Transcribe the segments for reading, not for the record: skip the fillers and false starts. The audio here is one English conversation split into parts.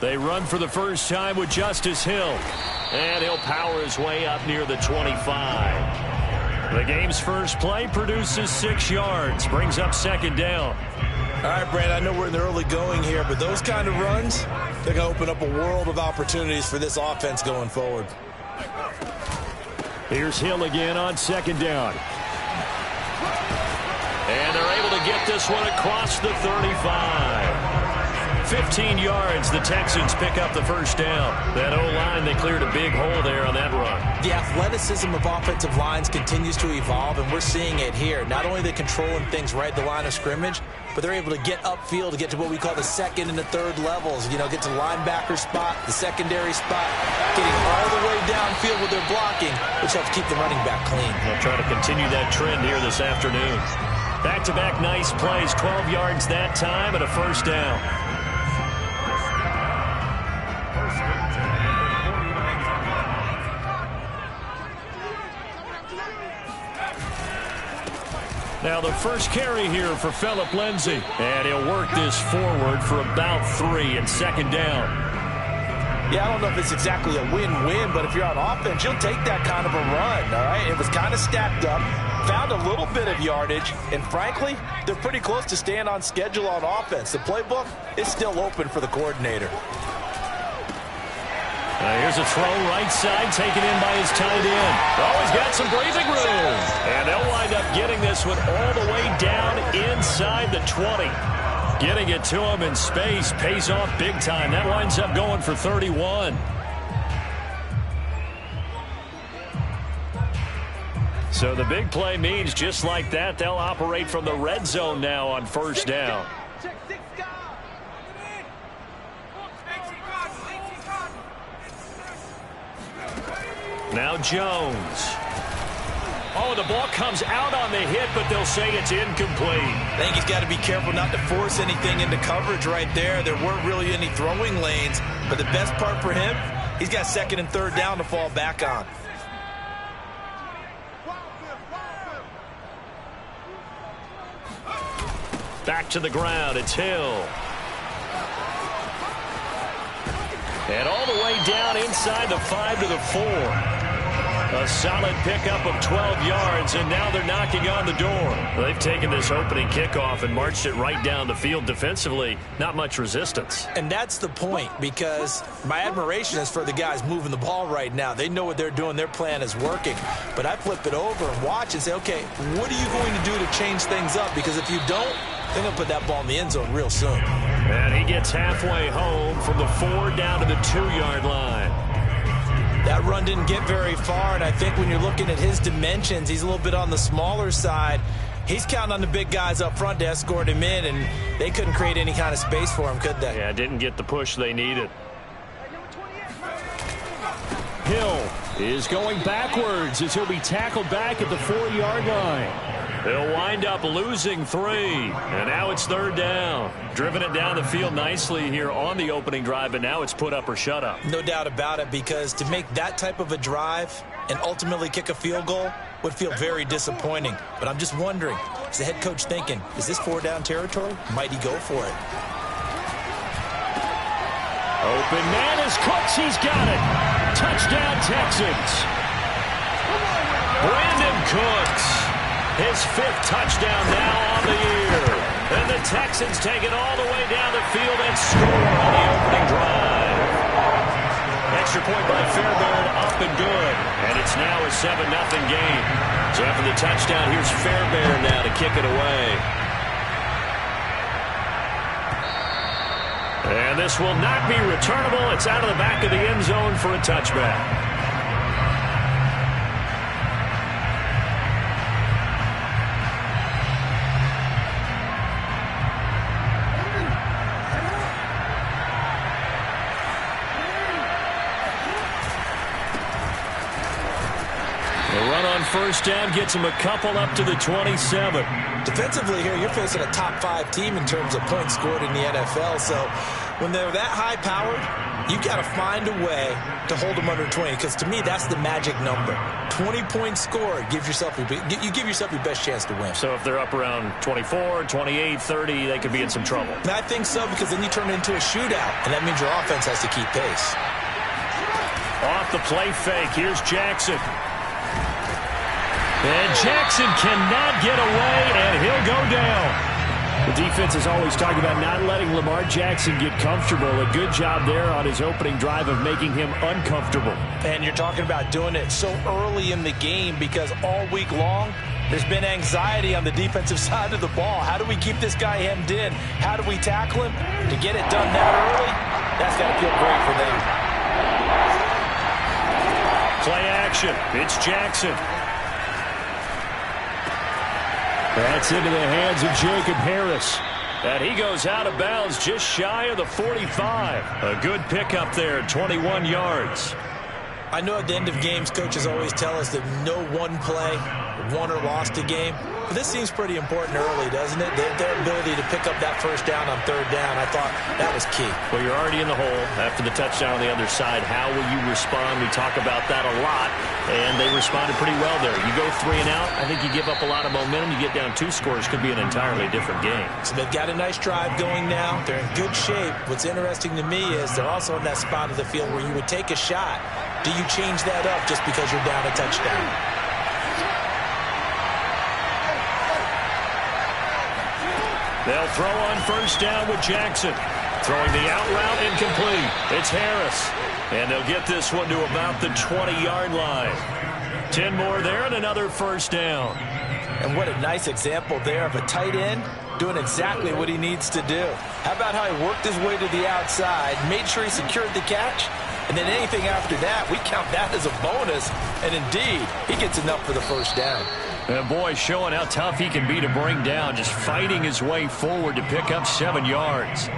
They run for the first time with Justice Hill. And he'll power his way up near the 25. The game's first play produces 6 yards. Brings up second down. All right, Brad, I know we're in the early going here, but those kind of runs, they're going to open up a world of opportunities for this offense going forward. Here's Hill again on second down. And they're able to get this one across the 35. 15 yards, the Texans pick up the first down. That O-line, they cleared a big hole there on that run. The athleticism of offensive lines continues to evolve, and we're seeing it here. Not only are they controlling things right at the line of scrimmage, but they're able to get upfield to get to what we call the second and the third levels. You know, get to the linebacker spot, the secondary spot, getting all the way downfield with their blocking, which helps keep the running back clean. They'll try to continue that trend here this afternoon. Back-to-back nice plays, 12 yards that time and a first down. Now the first carry here for Phillip Lindsay. And he'll work this forward for about 3 and second down. Yeah, I don't know if it's exactly a win-win, but if you're on offense, you'll take that kind of a run, all right? It was kind of stacked up, found a little bit of yardage, and frankly, they're pretty close to staying on schedule on offense. The playbook is still open for the coordinator. Here's a throw right side, taken in by his tight end. Oh, he's got some breathing room. And they'll wind up getting this one all the way down inside the 20. Getting it to him in space pays off big time. That winds up going for 31. So the big play means just like that, they'll operate from the red zone now on first down. Now Jones. Oh, the ball comes out on the hit, but they'll say it's incomplete. I think he's got to be careful not to force anything into coverage right there. There weren't really any throwing lanes, but the best part for him, he's got second and third down to fall back on. Back to the ground, it's Hill. And all the way down inside the 5 to the 4. A solid pickup of 12 yards, and now they're knocking on the door. They've taken this opening kickoff and marched it right down the field defensively. Not much resistance. And that's the point, because my admiration is for the guys moving the ball right now. They know what they're doing. Their plan is working. But I flip it over and watch and say, okay, what are you going to do to change things up? Because if you don't, they're going to put that ball in the end zone real soon. And he gets halfway home from the 4 down to the 2-yard line. That run didn't get very far, and I think when you're looking at his dimensions, he's a little bit on the smaller side. He's counting on the big guys up front to escort him in, and they couldn't create any kind of space for him, could they? Yeah, didn't get the push they needed. Hill is going backwards as he'll be tackled back at the 4-yard line. They'll wind up losing 3, and now it's third down. Driven it down the field nicely here on the opening drive, and now it's put up or shut up. No doubt about it, because to make that type of a drive and ultimately kick a field goal would feel very disappointing. But I'm just wondering, is the head coach thinking, is this 4-down territory? Might he go for it? Open man is Cooks. He's got it. Touchdown, Texans. Brandon Cooks. His 5th touchdown now on the year. And the Texans take it all the way down the field and score on the opening drive. Extra point by Fairbairn, up and good. And it's now a 7-0 game. So after the touchdown, here's Fairbairn now to kick it away. And this will not be returnable. It's out of the back of the end zone for a touchback. First down gets him a couple up to the 27. Defensively here, you're facing a top 5 team in terms of points scored in the NFL. So when they're that high-powered, You got to find a way to hold them under 20, because to me, that's the magic number. 20 points scored, you give yourself your best chance to win. So if they're up around 24, 28, 30, they could be in some trouble. And I think so, because then you turn it into a shootout, and that means your offense has to keep pace. Off the play fake, here's Jackson. And Jackson cannot get away, and he'll go down. The defense is always talking about not letting Lamar Jackson get comfortable. A good job there on his opening drive of making him uncomfortable. And you're talking about doing it so early in the game, because all week long there's been anxiety on the defensive side of the ball. How do we keep this guy hemmed in? How do we tackle him? To get it done that early, that's got to feel great for them. Play action. It's Jackson. That's into the hands of Jacob Harris. And he goes out of bounds just shy of the 45. A good pickup there, 21 yards. I know at the end of games, coaches always tell us that no one play won or lost a game. But this seems pretty important early, doesn't it? Their ability to pick up that first down on third down, I thought that was key. Well, you're already in the hole after the touchdown on the other side. How will you respond? We talk about that a lot, and they responded pretty well there. You go 3 and out, I think you give up a lot of momentum. You get down 2 scores, could be an entirely different game. So they've got a nice drive going now. They're in good shape. What's interesting to me is they're also in that spot of the field where you would take a shot. Do you change that up just because you're down a touchdown? They'll throw on first down with Jackson. Throwing the out route incomplete. It's Harris. And they'll get this one to about the 20-yard line. 10 more there and another first down. And what a nice example there of a tight end doing exactly what he needs to do. How about how he worked his way to the outside, made sure he secured the catch, and then anything after that, we count that as a bonus. And indeed, he gets enough for the first down. And boy, showing how tough he can be to bring down, just fighting his way forward to pick up 7 yards.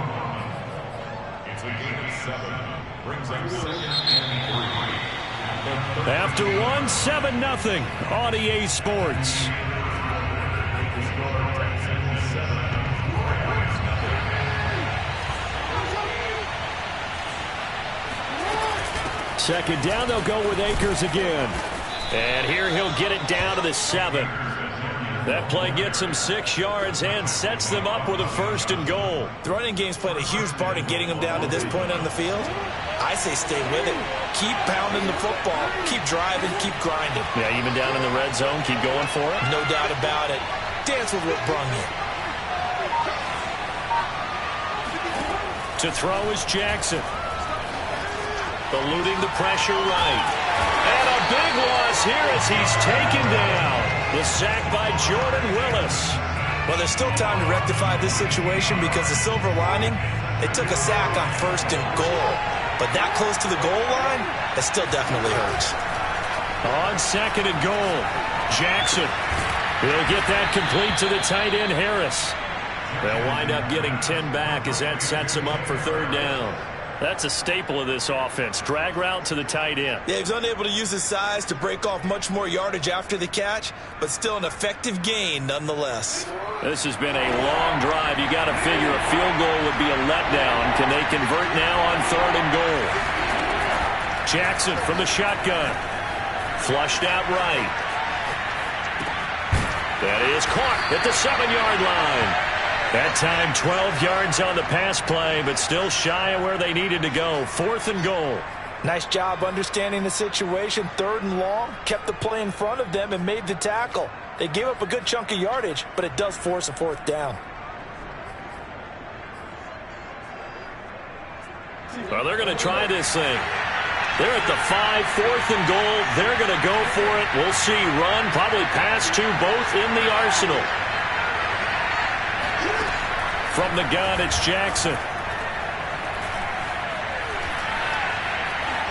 It's a gain of 7. Brings up 2nd and 3. After 1, 7-0 on EA Sports. Second down, they'll go with Akers again. And here he'll get it down to the 7. That play gets him 6 yards and sets them up with a 1st and goal. The running game's played a huge part in getting them down to this point on the field. I say stay with it. Keep pounding the football. Keep driving. Keep grinding. Yeah, even down in the red zone, keep going for it. No doubt about it. Dance with what brung you. To throw is Jackson. Eluding the pressure right. And a big loss here as he's taken down. The sack by Jordan Willis. Well, there's still time to rectify this situation, because the silver lining, they took a sack on 1st and goal. But that close to the goal line, that still definitely hurts. On 2nd and goal, Jackson. He'll get that complete to the tight end, Harris. They'll wind up getting 10 back as that sets him up for 3rd down. That's a staple of this offense. Drag route to the tight end. Yeah, he's unable to use his size to break off much more yardage after the catch, but still an effective gain nonetheless. This has been a long drive. You got to figure a field goal would be a letdown. Can they convert now on 3rd and goal? Jackson from the shotgun. Flushed out right. That is caught at the 7-yard line. That time 12 yards on the pass play, but still shy of where they needed to go. 4th and goal. Nice job understanding the situation. 3rd and long, kept the play in front of them and made the tackle. They gave up a good chunk of yardage, but it does force a 4th down. Well, they're going to try this thing. They're at the 5, 4th and goal. They're going to go for it. We'll see. Run, probably pass to both in the arsenal. From the gun, it's Jackson.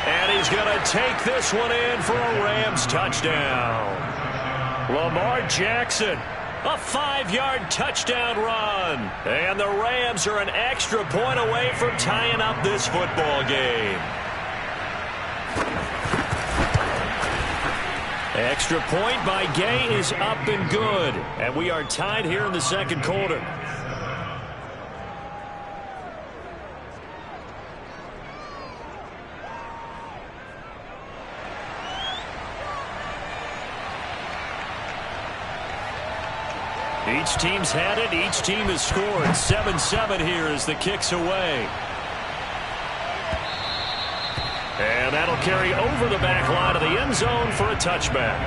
And he's going to take this one in for a Rams touchdown. Lamar Jackson, a 5-yard touchdown run. And the Rams are an extra point away from tying up this football game. Extra point by Gay is up and good. And we are tied here in the 2nd quarter. Each team's had it. Each team has scored. 7-7 here as the kick's away. And that'll carry over the back line of the end zone for a touchback.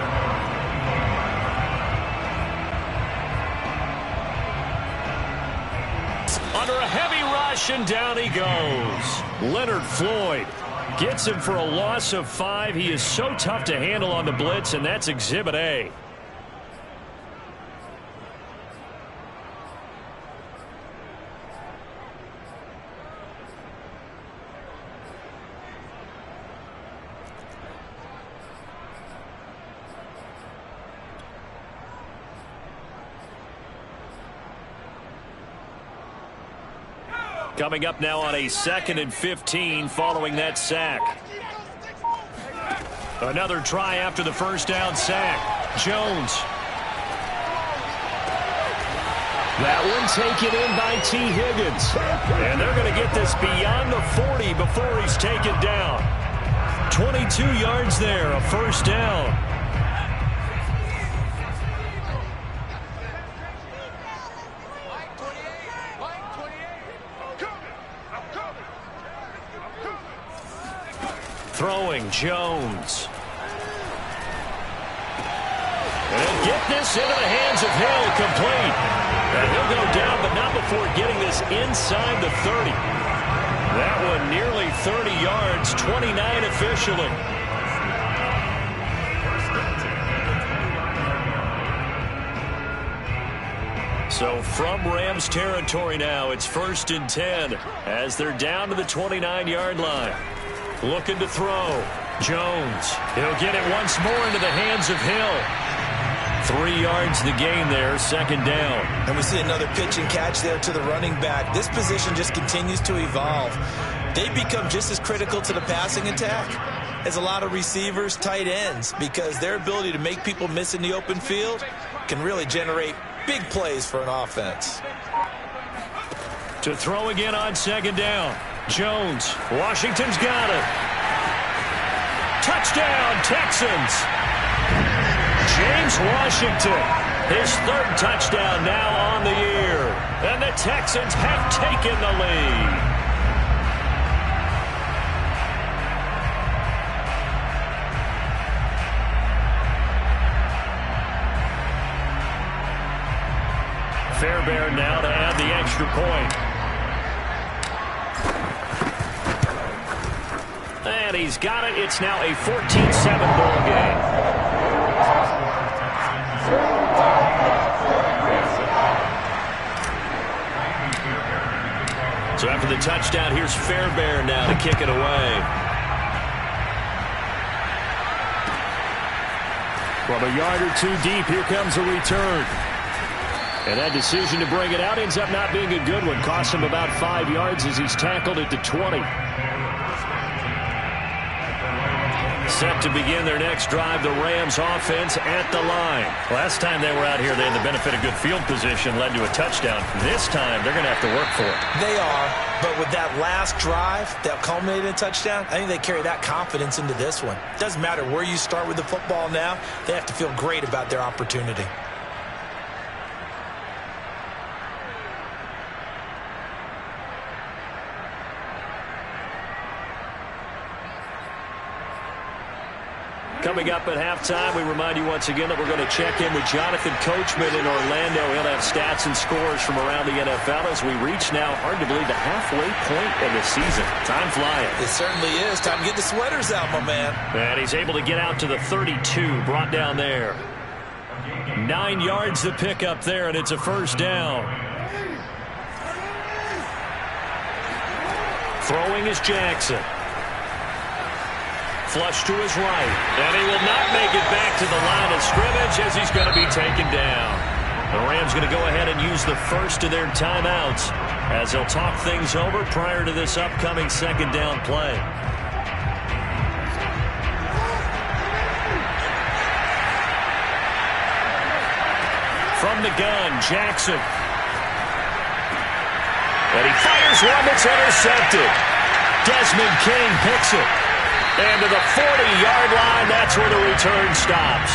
Under a heavy rush, and down he goes. Leonard Floyd gets him for a loss of 5. He is so tough to handle on the blitz, and that's Exhibit A. Coming up now on a 2nd and 15 following that sack. Another try after the first down sack. Jones. That one taken in by T. Higgins. And they're going to get this beyond the 40 before he's taken down. 22 yards there, a first down. Throwing Jones. And get this into the hands of Hill, complete. And he'll go down, but not before getting this inside the 30. That one nearly 30 yards, 29 officially. So from Rams territory now, it's 1st and 10 as they're down to the 29-yard line. Looking to throw. Jones. He'll get it once more into the hands of Hill. 3 yards the gain there, 2nd down. And we see another pitch and catch there to the running back. This position just continues to evolve. They become just as critical to the passing attack as a lot of receivers, tight ends, because their ability to make people miss in the open field can really generate big plays for an offense. To throw again on 2nd down. Jones. Washington's got it. Touchdown, Texans. James Washington, his 3rd touchdown now on the year. And the Texans have taken the lead. Fairbairn now to add the extra point. And he's got it. It's now a 14-7 ball game. So after the touchdown, here's Fairbairn now to kick it away. From a yard or 2 deep, here comes a return. And that decision to bring it out ends up not being a good one. Cost him about 5 yards as he's tackled at the 20. Set to begin their next drive, the Rams offense at the line. Last time they were out here, they had the benefit of good field position, led to a touchdown. This time, they're going to have to work for it. They are, but with that last drive that culminated in a touchdown, I think they carry that confidence into this one. Doesn't matter where you start with the football now, they have to feel great about their opportunity. Coming up at halftime, we remind you once again that we're going to check in with Jonathan Coachman in Orlando. He'll have stats and scores from around the NFL as we reach now, hard to believe, the halfway point of the season. Time flying. It certainly is. Time to get the sweaters out, my man. And he's able to get out to the 32, brought down there. 9 yards to pick up there, and it's a first down. Throwing is Jackson. Flush to his right. And he will not make it back to the line of scrimmage as he's going to be taken down. The Rams going to go ahead and use the first of their timeouts as they'll talk things over prior to this upcoming 2nd down play. From the gun, Jackson. And he fires one that's intercepted. Desmond King picks it. And to the 40-yard line, that's where the return stops.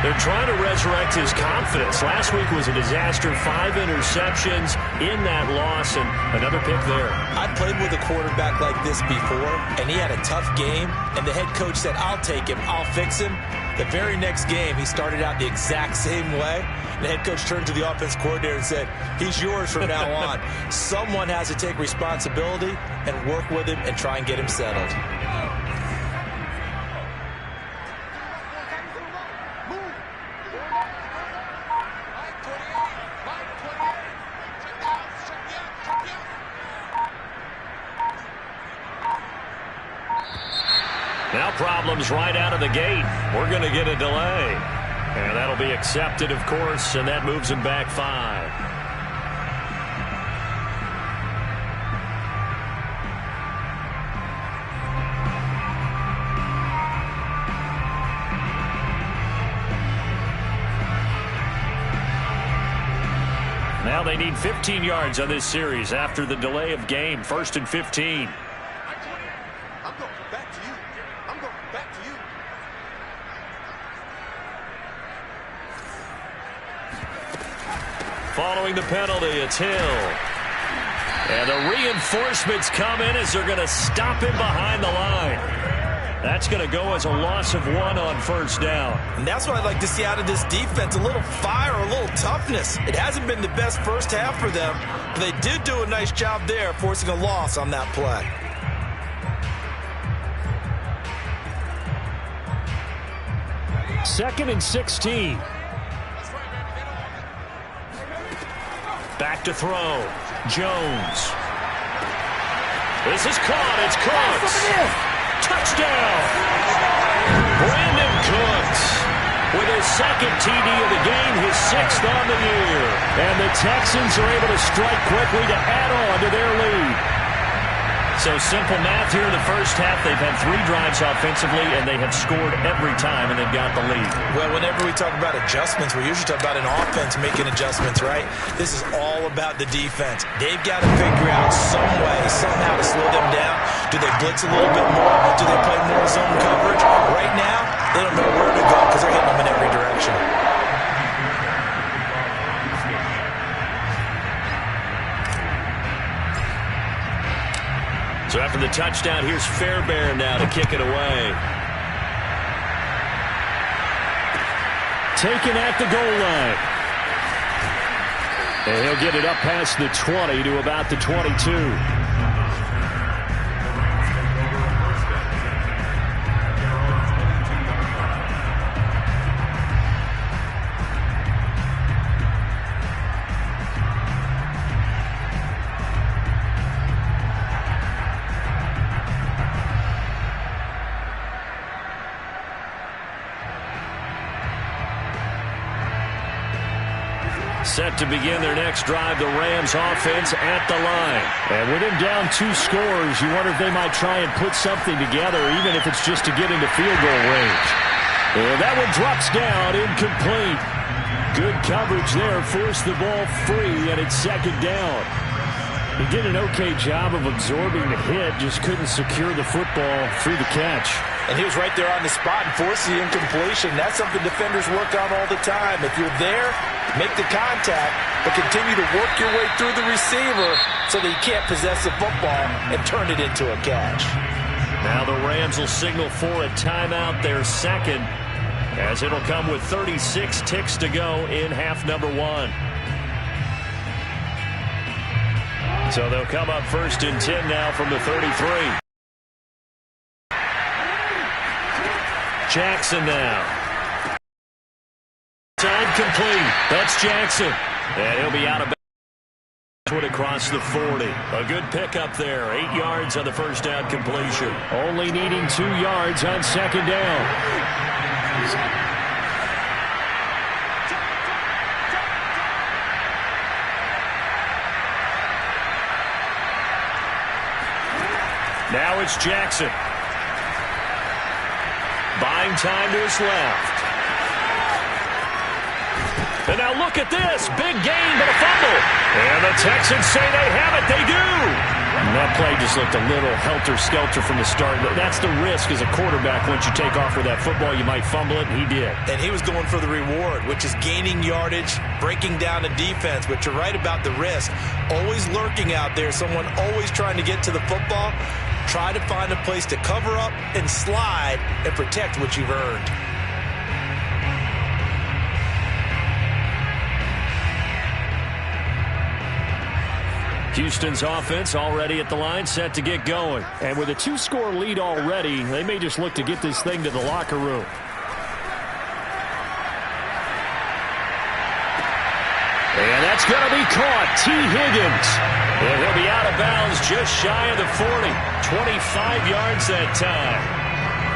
They're trying to resurrect his confidence. Last week was a disaster. 5 interceptions in that loss, and another pick there. I played with a quarterback like this before, and he had a tough game, and the head coach said, I'll take him, I'll fix him. The very next game, he started out the exact same way. The head coach turned to the offense coordinator and said, he's yours from now on. Someone has to take responsibility and work with him and try and get him settled. Now problems right out of the gate. We're going to get a delay. And that'll be accepted, of course, and that moves him back 5. Now they need 15 yards on this series after the delay of game. 1st and 15. Following the penalty, it's Hill. And the reinforcements come in as they're going to him behind the line. That's going to go as a loss of 1 on 1st down. And that's what I'd like to see out of this defense, a little fire, a little toughness. It hasn't been the best first half for them, but they did do a nice job there, forcing a loss on that play. Second and 16. Back to throw. Jones. This is caught. It's Cooks. Touchdown. Brandon Cooks with his 2nd TD of the game, his 6th on the year. And the Texans are able to strike quickly to add on to their lead. So simple math here in the first half. They've had 3 drives offensively, and they have scored every time, and they've got the lead. Well, whenever we talk about adjustments, we usually talk about an offense making adjustments, right? This is all about the defense. They've got to figure out some way, somehow to slow them down. Do they blitz a little bit more? Do they play more zone coverage? Right now, they don't know where to go because they're hitting them in every direction. So after the touchdown, here's Fairbairn now to kick it away. Taken at the goal line. And he'll get it up past the 20 to about the 22. Set to begin their next drive, the Rams offense at the line. And with him down 2 scores, you wonder if they might try and put something together, even if it's just to get into field goal range. And that one drops down, incomplete. Good coverage there, forced the ball free, and it's 2nd down. He did an okay job of absorbing the hit, just couldn't secure the football through the catch. And he was right there on the spot and forced the incompletion. That's something defenders work on all the time. If you're there, make the contact, but continue to work your way through the receiver so that you can't possess the football and turn it into a catch. Now the Rams will signal for a timeout, their 2nd, as it'll come with 36 ticks to go in half number 1. So they'll come up 1st and 10 now from the 33. Jackson now. Time complete. That's Jackson. And he'll be out of bounds across the 40. A good pickup there. 8 yards on the 1st down completion. Only needing 2 yards on 2nd down. Now it's Jackson. Buying time to his left. And now look at this. Big gain, but a fumble. And the Texans say they have it. They do. And that play just looked a little helter-skelter from the start. That's the risk as a quarterback. Once you take off with that football, you might fumble it, and he did. And he was going for the reward, which is gaining yardage, breaking down the defense. But you're right about the risk. Always lurking out there, someone always trying to get to the football. Try to find a place to cover up and slide and protect what you've earned. Houston's offense already at the line, set to get going. And with a 2-score lead already, they may just look to get this thing to the locker room. And that's going to be caught. T. Higgins. And he'll be out of bounds just shy of the 40. 25 yards that time.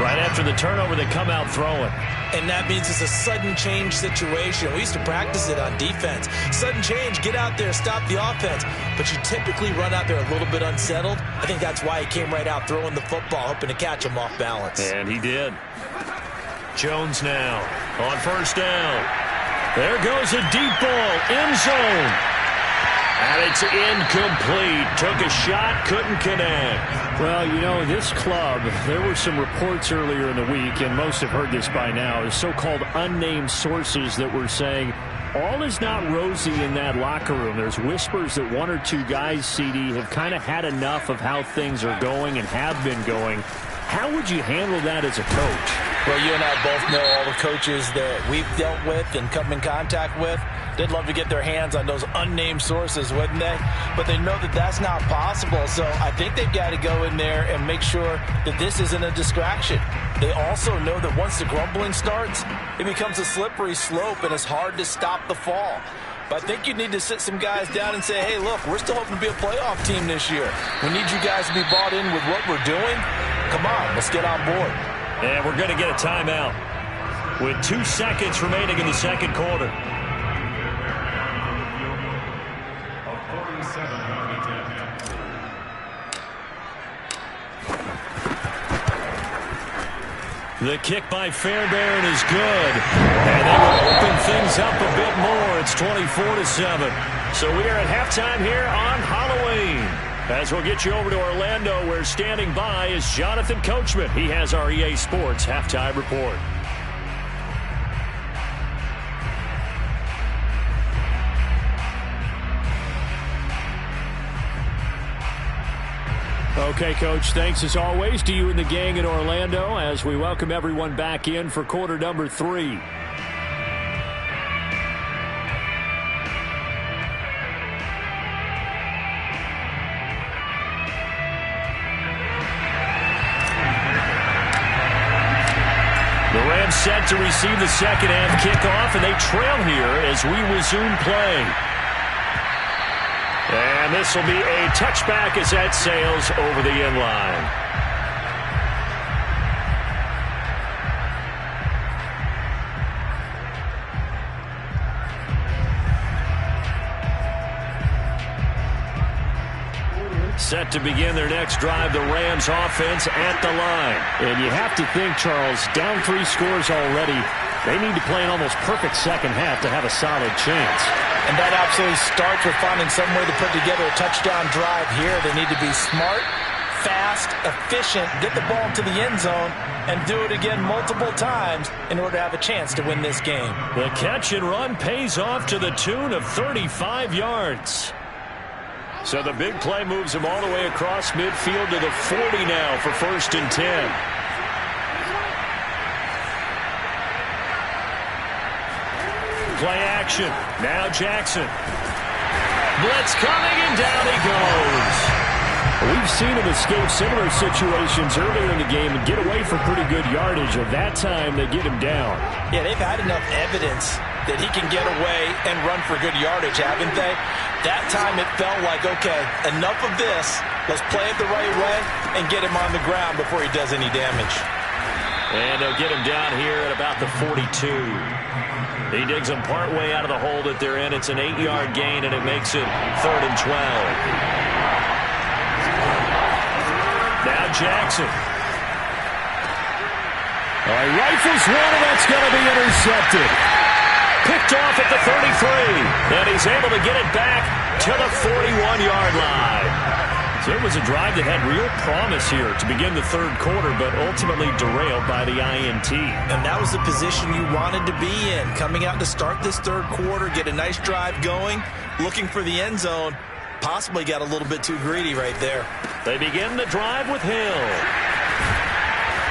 Right after the turnover, they come out throwing. And that means it's a sudden change situation. We used to practice it on defense. Sudden change, get out there, stop the offense. But you typically run out there a little bit unsettled. I think that's why he came right out throwing the football, hoping to catch him off balance. And he did. Jones now on first down. There goes a deep ball, end zone. And it's incomplete. Took a shot, couldn't connect. Well, you know, this club, there were some reports earlier in the week, and most have heard this by now, is so-called unnamed sources that were saying all is not rosy in that locker room. There's whispers that one or two guys, CD, have kind of had enough of how things are going and have been going. How would you handle that as a coach? Well, you and I both know all the coaches that we've dealt with and come in contact with. They'd love to get their hands on those unnamed sources, wouldn't they? But they know that that's not possible. So I think they've got to go in there and make sure that this isn't a distraction. They also know that once the grumbling starts, it becomes a slippery slope and it's hard to stop the fall. But I think you need to sit some guys down and say, hey, look, we're still hoping to be a playoff team this year. We need you guys to be bought in with what we're doing. Come on, let's get on board. And we're going to get a timeout with 2 seconds remaining in the second quarter. The kick by Fairbairn is good. And they will open things up a bit more. It's 24-7. So we are at halftime here on Halloween. As we'll get you over to Orlando, where standing by is Jonathan Coachman. He has our EA Sports halftime report. Okay, Coach, thanks as always to you and the gang in Orlando as we welcome everyone back in for quarter number 3. The Rams set to receive the second half kickoff, and they trail here as we resume play. And this will be a touchback as that sails over the end line. Set to begin their next drive, the Rams offense at the line. And you have to think, Charles, down 3 scores already. They need to play an almost perfect second half to have a solid chance. And that absolutely starts with finding some way to put together a touchdown drive here. They need to be smart, fast, efficient, get the ball to the end zone, and do it again multiple times in order to have a chance to win this game. The catch and run pays off to the tune of 35 yards. So the big play moves him all the way across midfield to the 40 now for 1st and 10. Play action. Now Jackson. Blitz coming, and down he goes. We've seen him escape similar situations earlier in the game and get away for pretty good yardage. At that time, they get him down. Yeah, they've had enough evidence that he can get away and run for good yardage, haven't they? That time it felt like, okay, enough of this. Let's play it the right way and get him on the ground before he does any damage. And they'll get him down here at about the 42. He digs them partway out of the hole that they're in. It's an 8-yard gain, and it makes it 3rd and 12. Now Jackson. All right, rifles one, and that's going to be intercepted. Picked off at the 33, and he's able to get it back to the 41-yard line. So it was a drive that had real promise here to begin the third quarter, but ultimately derailed by the INT. And that was the position you wanted to be in. Coming out to start this third quarter, get a nice drive going, looking for the end zone. Possibly got a little bit too greedy right there. They begin the drive with Hill.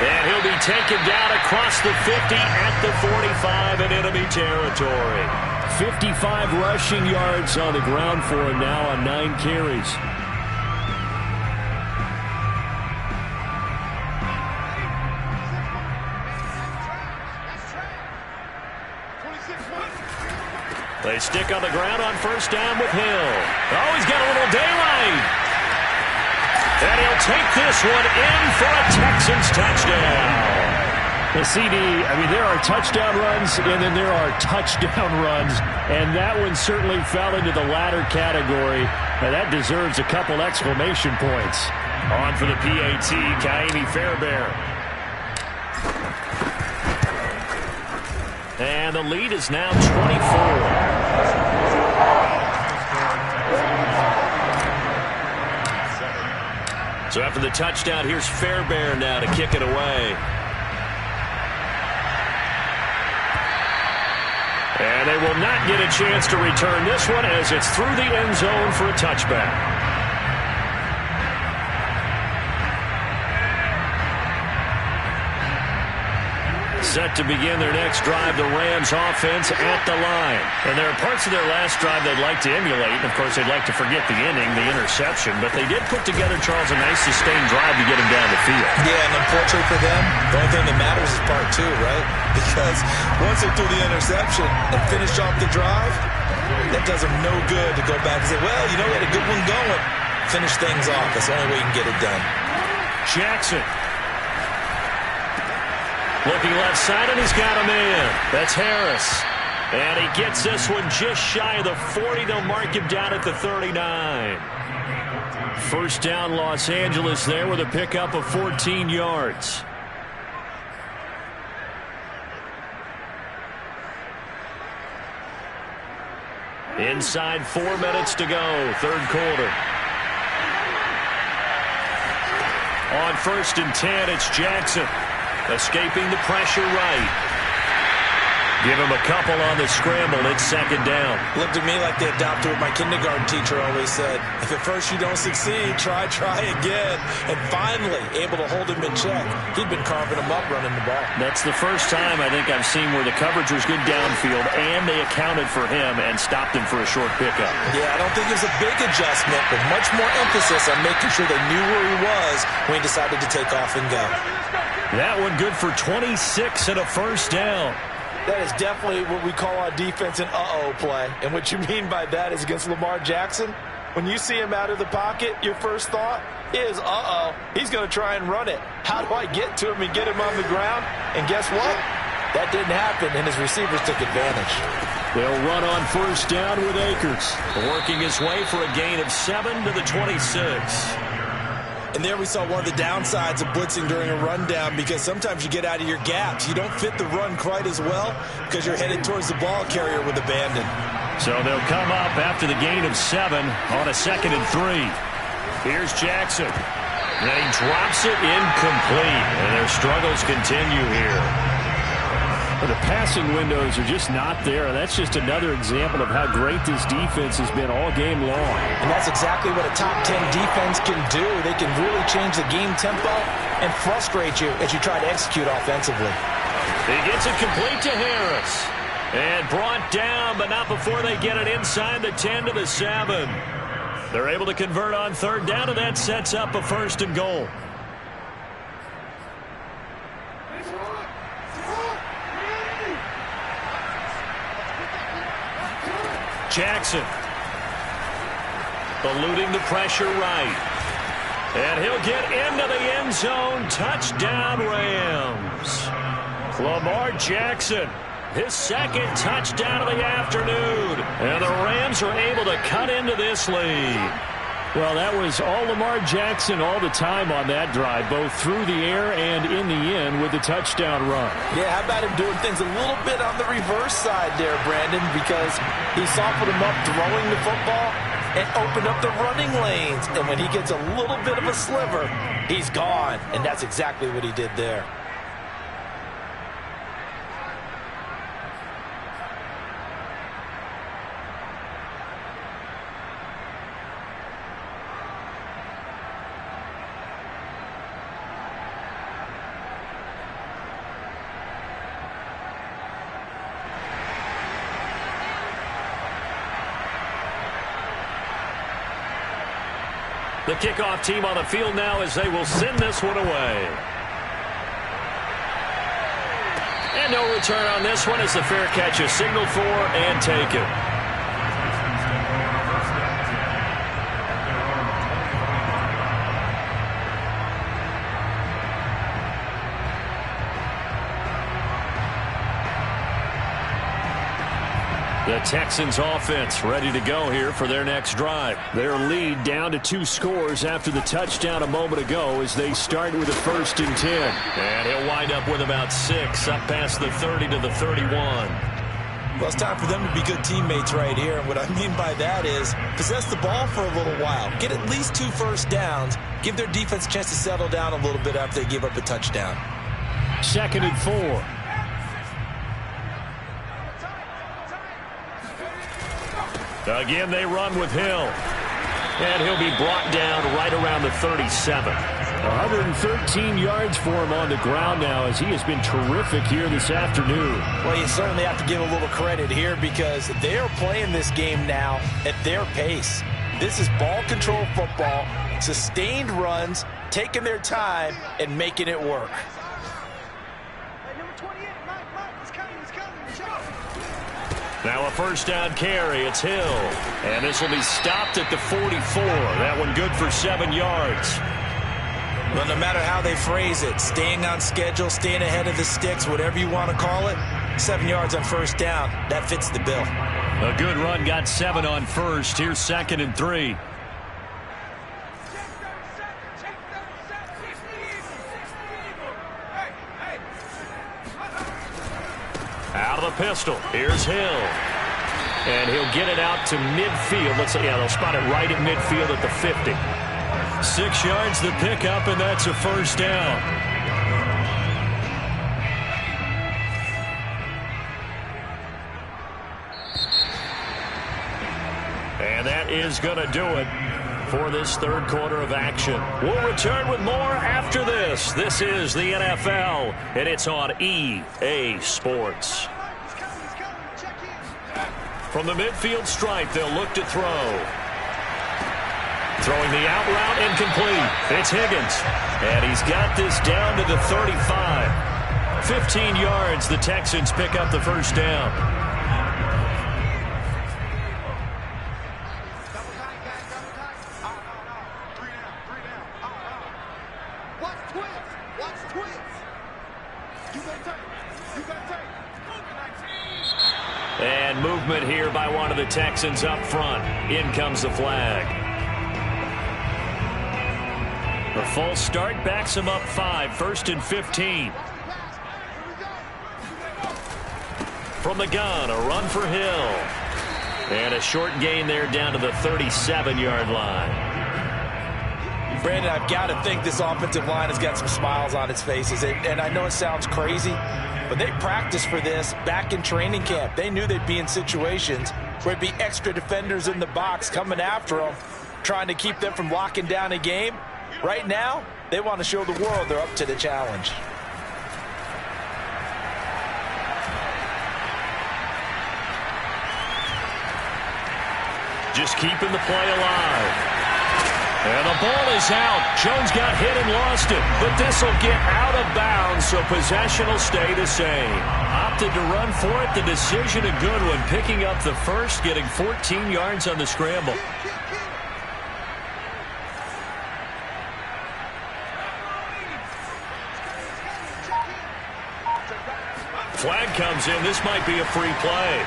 And he'll be taken down across the 50 at the 45 in enemy territory. 55 rushing yards on the ground for him now on 9 carries. They stick on the ground on first down with Hill. Oh, he's got a little daylight. And he'll take this one in for a Texans touchdown. The CD, I mean, there are touchdown runs, and then there are touchdown runs, and that one certainly fell into the latter category. Now, that deserves a couple exclamation points. On for the PAT, Kaimi Fairbairn. And the lead is now 24. So after the touchdown, here's Fairbairn now to kick it away. And they will not get a chance to return this one as it's through the end zone for a touchback. Set to begin their next drive, the Rams offense at the line. And there are parts of their last drive they'd like to emulate. And, of course, they'd like to forget the inning, the interception. But they did put together, Charles, a nice sustained drive to get him down the field. Yeah, and unfortunately for them, the only thing that matters is part 2, right? Because once they threw the interception and finished off the drive, that does them no good to go back and say, well, you know, we had a good one going. Finish things off. That's the only way you can get it done. Jackson. Looking left side, and he's got him in. That's Harris. And he gets this one just shy of the 40. They'll mark him down at the 39. First down, Los Angeles there with a pickup of 14 yards. Inside 4 minutes to go, third quarter. On first and 10, it's Jackson. Escaping the pressure right. Give him a couple on the scramble. It's second down. Looked at me like they adopted what my kindergarten teacher always said. If at first you don't succeed, try again. And finally, able to hold him in check. He'd been carving him up running the ball. That's the first time I think I've seen where the coverage was good downfield and they accounted for him and stopped him for a short pickup. Yeah, I don't think it was a big adjustment, but much more emphasis on making sure they knew where he was when he decided to take off and go. That one good for 26 and a first down. That is definitely what we call on defense an uh-oh play. And what you mean by that is against Lamar Jackson, when you see him out of the pocket, your first thought is, uh-oh, he's going to try and run it. How do I get to him and get him on the ground? And guess what? That didn't happen, and his receivers took advantage. They'll run on first down with Akers. Working his way for a gain of 7 to the 26. And there we saw one of the downsides of blitzing during a rundown, because sometimes you get out of your gaps. You don't fit the run quite as well because you're headed towards the ball carrier with abandon. So they'll come up after the gain of 7 on a 2nd and 3. Here's Jackson. And he drops it incomplete. And their struggles continue here. The passing windows are just not there. That's just another example of how great this defense has been all game long. And that's exactly what a top 10 defense can do. They can really change the game tempo and frustrate you as you try to execute offensively. He gets it complete to Harris. And brought down, but not before they get it inside the 10 to the 7. They're able to convert on third down, and that sets up a 1st and goal. Jackson eluding the pressure right. And he'll get into the end zone. Touchdown, Rams. Lamar Jackson, his 2nd touchdown of the afternoon. And the Rams are able to cut into this lead. Well, that was all Lamar Jackson all the time on that drive, both through the air and in the end with the touchdown run. Yeah, how about him doing things a little bit on the reverse side there, Brandon, because he softened him up throwing the football, and opened up the running lanes. And when he gets a little bit of a sliver, he's gone. And that's exactly what he did there. The kickoff team on the field now as they will send this one away. And no return on this one as the fair catch is signaled for and taken. The Texans offense ready to go here for their next drive. Their lead down to 2 scores after the touchdown a moment ago as they start with a 1st and 10. And he'll wind up with about 6 up past the 30 to the 31. Well, it's time for them to be good teammates right here. And what I mean by that is possess the ball for a little while. Get at least 2 first downs. Give their defense a chance to settle down a little bit after they give up a touchdown. 2nd and 4. Again, they run with Hill. And he'll be brought down right around the 37. 113 yards for him on the ground now as he has been terrific here this afternoon. Well, you certainly have to give a little credit here because they are playing this game now at their pace. This is ball control football, sustained runs, taking their time, and making it work. Now a 1st down carry. It's Hill. And this will be stopped at the 44. That one good for 7 yards. Well, no matter how they phrase it, staying on schedule, staying ahead of the sticks, whatever you want to call it, 7 yards on 1st down. That fits the bill. A good run got 7 on 1st. Here's 2nd and 3. Out of the pistol. Here's Hill. And he'll get it out to midfield. Let's see. Yeah, they'll spot it right at midfield at the 50. 6 yards the pickup, and that's a 1st down. And that is going to do it for this 3rd quarter of action. We'll return with more after this. This is the NFL, and it's on EA Sports. From the midfield stripe, they'll look to throw. Throwing the out route incomplete. It's Higgins. And he's got this down to the 35. 15 yards, the Texans pick up the 1st down. And movement here by one of the Texans up front. In comes the flag. A false start backs him up 5. 1st and 15. From the gun, a run for Hill. And a short gain there down to the 37-yard line. Brandon, I've got to think this offensive line has got some smiles on its faces. And I know it sounds crazy, but they practiced for this back in training camp. They knew they'd be in situations where there'd be extra defenders in the box coming after them, trying to keep them from locking down a game. Right now, they want to show the world they're up to the challenge. Just keeping the play alive. And the ball is out. Jones got hit and lost it. But this will get out of bounds, so possession will stay the same. Opted to run for it. The decision a good one. Picking up the 1st, getting 14 yards on the scramble. Flag comes in. This might be a free play.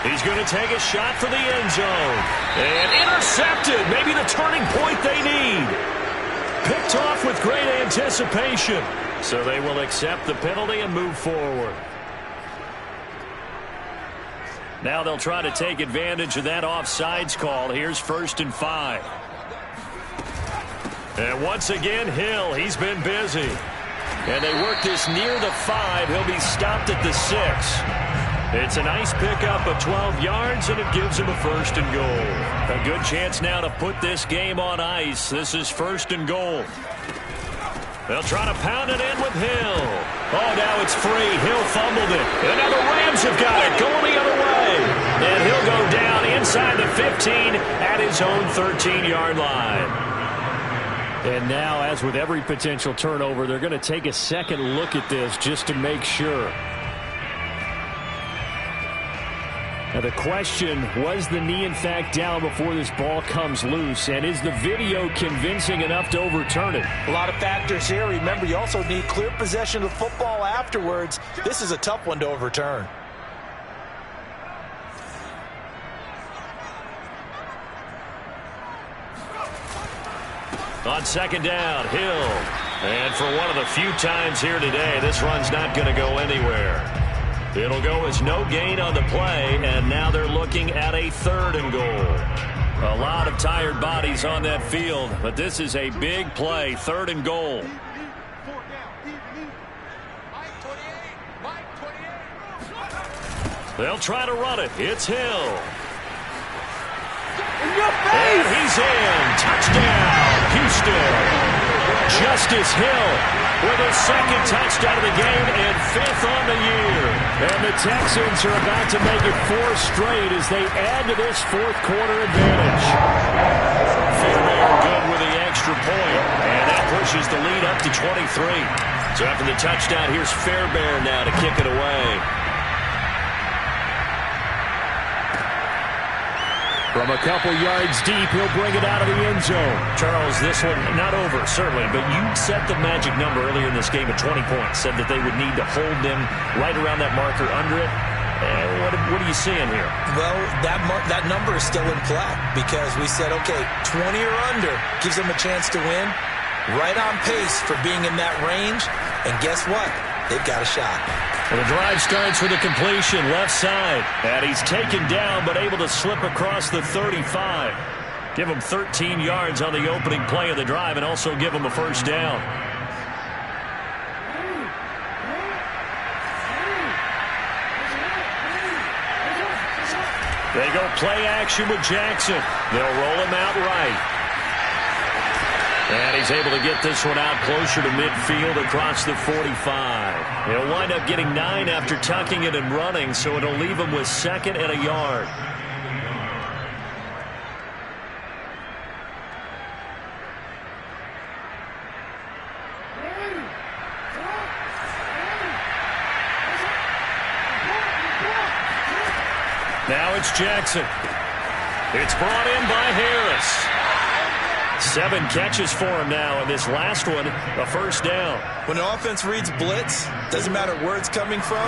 He's going to take a shot for the end zone. And intercepted. Maybe the turning point they need. Picked off with great anticipation. So they will accept the penalty and move forward. Now they'll try to take advantage of that offsides call. Here's 1st and 5. And once again, Hill, he's been busy. And they work this near the 5. He'll be stopped at the 6. It's a nice pickup of 12 yards, and it gives him a 1st and goal. A good chance now to put this game on ice. This is 1st and goal. They'll try to pound it in with Hill. Oh, now it's free. Hill fumbled it. And now the Rams have got it going the other way. And he'll go down inside the 15 at his own 13-yard line. And now, as with every potential turnover, they're going to take a second look at this just to make sure. Now the question, was the knee in fact down before this ball comes loose? And is the video convincing enough to overturn it? A lot of factors here. Remember, you also need clear possession of the football afterwards. This is a tough one to overturn. On 2nd down, Hill. And for one of the few times here today, this run's not going to go anywhere. It'll go as no gain on the play, and now they're looking at a 3rd and goal. A lot of tired bodies on that field, but this is a big play, 3rd and goal. They'll try to run it. It's Hill. And he's in. Touchdown, Houston. Justice Hill with his 2nd touchdown of the game and 5th on the year. And the Texans are about to make it 4 straight as they add to this 4th quarter advantage. Fairbairn good with the extra point, and that pushes the lead up to 23. So after the touchdown, here's Fairbairn now to kick it away. From a couple yards deep, he'll bring it out of the end zone. Charles, this one not over, certainly, but you set the magic number earlier in this game at 20 points. Said that they would need to hold them right around that marker under it. What are you seeing here? Well, that number is still in play because we said, okay, 20 or under gives them a chance to win. Right on pace for being in that range. And guess what? They've got a shot. Well, the drive starts with a completion left side. And he's taken down but able to slip across the 35. Give him 13 yards on the opening play of the drive and also give him a 1st down. They go play action with Jackson. They'll roll him out right. And he's able to get this one out closer to midfield across the 45. He'll wind up getting 9 after tucking it and running, so it'll leave him with 2nd and a yard. Now it's Jackson. It's brought in by Harris. 7 catches for him now, and this last one, a 1st down. When an offense reads blitz, doesn't matter where it's coming from,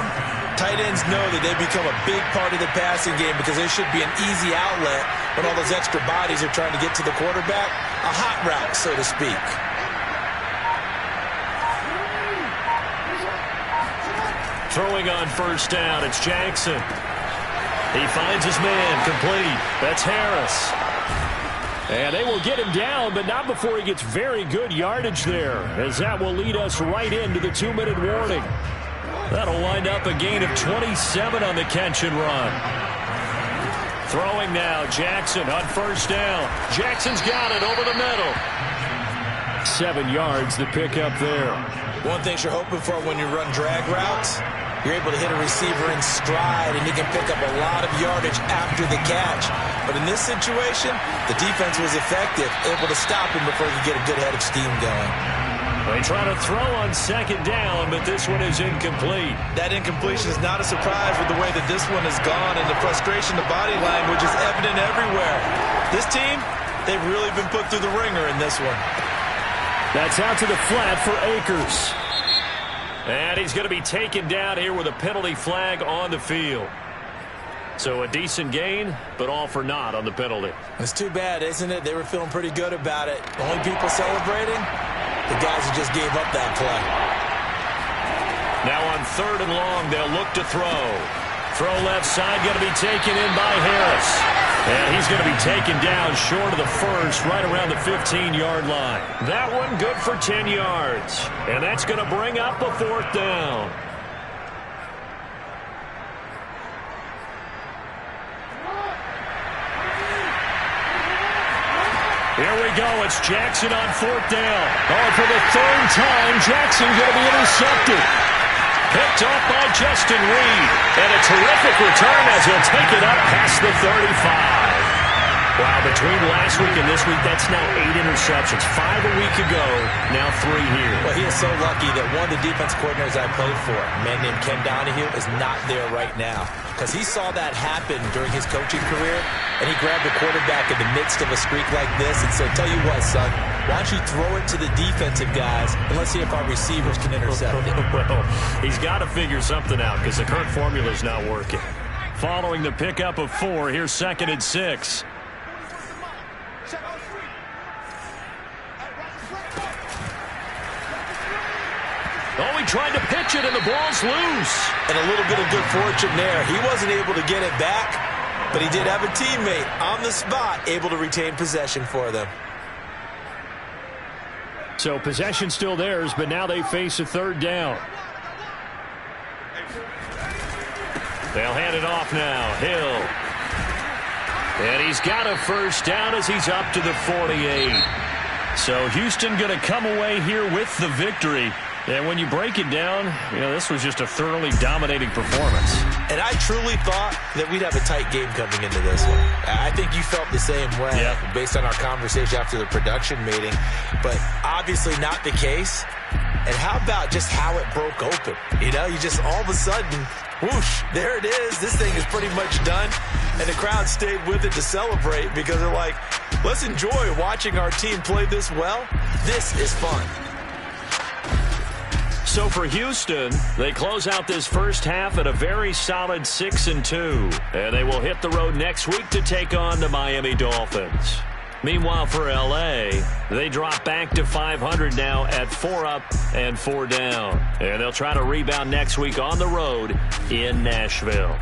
tight ends know that they become a big part of the passing game because there should be an easy outlet when all those extra bodies are trying to get to the quarterback. A hot route, so to speak. Throwing on 1st down, it's Jackson. He finds his man, complete. That's Harris. And they will get him down, but not before he gets very good yardage there, as that will lead us right into the 2-minute warning. That'll wind up a gain of 27 on the catch and run. Throwing now, Jackson on 1st down. Jackson's got it over the middle. 7 yards, the pickup there. One thing you're hoping for when you run drag routes, you're able to hit a receiver in stride, and he can pick up a lot of yardage after the catch. But in this situation, the defense was effective, able to stop him before he could get a good head of steam going. They try to throw on 2nd down, but this one is incomplete. That incompletion is not a surprise with the way that this one has gone, and the frustration, the body language is evident everywhere. This team, they've really been put through the ringer in this one. That's out to the flat for Akers. And he's going to be taken down here with a penalty flag on the field. So a decent gain, but all for naught on the penalty. It's too bad, isn't it? They were feeling pretty good about it. Only people celebrating, the guys who just gave up that play. Now on 3rd and long, they'll look to throw. Throw left side, going to be taken in by Harris. And he's going to be taken down short of the first, right around the 15-yard line. That one good for 10 yards. And that's going to bring up a fourth down. Here we go. It's Jackson on fourth down. Oh, for the third time, Jackson's going to be intercepted. Picked off by Justin Reed. And a terrific return as he'll take it up past the 35. Wow, between last week and this week, that's now 8 interceptions. 5 a week ago, now 3 here. Well, he is so lucky that one of the defense coordinators I played for, a man named Ken Donahue, is not there right now. Because he saw that happen during his coaching career, and he grabbed the quarterback in the midst of a streak like this and said, tell you what, son, why don't you throw it to the defensive guys, and let's see if our receivers can intercept it. Well, he's got to figure something out because the current formula is not working. Following the pickup of 4, here's 2nd and 6. Oh, he tried to pitch it, and the ball's loose. And a little bit of good fortune there. He wasn't able to get it back, but he did have a teammate on the spot able to retain possession for them. So possession still theirs, but now they face a third down. They'll hand it off now. Hill. And he's got a first down as he's up to the 48. So Houston going to come away here with the victory. And when you break it down, you know, this was just a thoroughly dominating performance. And I truly thought that we'd have a tight game coming into this one. I think you felt the same way based on our conversation after the production meeting. But obviously not the case. And how about just how it broke open? You know, you just all of a sudden, whoosh, there it is. This thing is pretty much done. And the crowd stayed with it to celebrate because they're like, let's enjoy watching our team play this well. This is fun. So for Houston, they close out this first half at a very solid 6-2. And they will hit the road next week to take on the Miami Dolphins. Meanwhile, for L.A., they drop back to 500 now at 4 up and 4 down. And they'll try to rebound next week on the road in Nashville.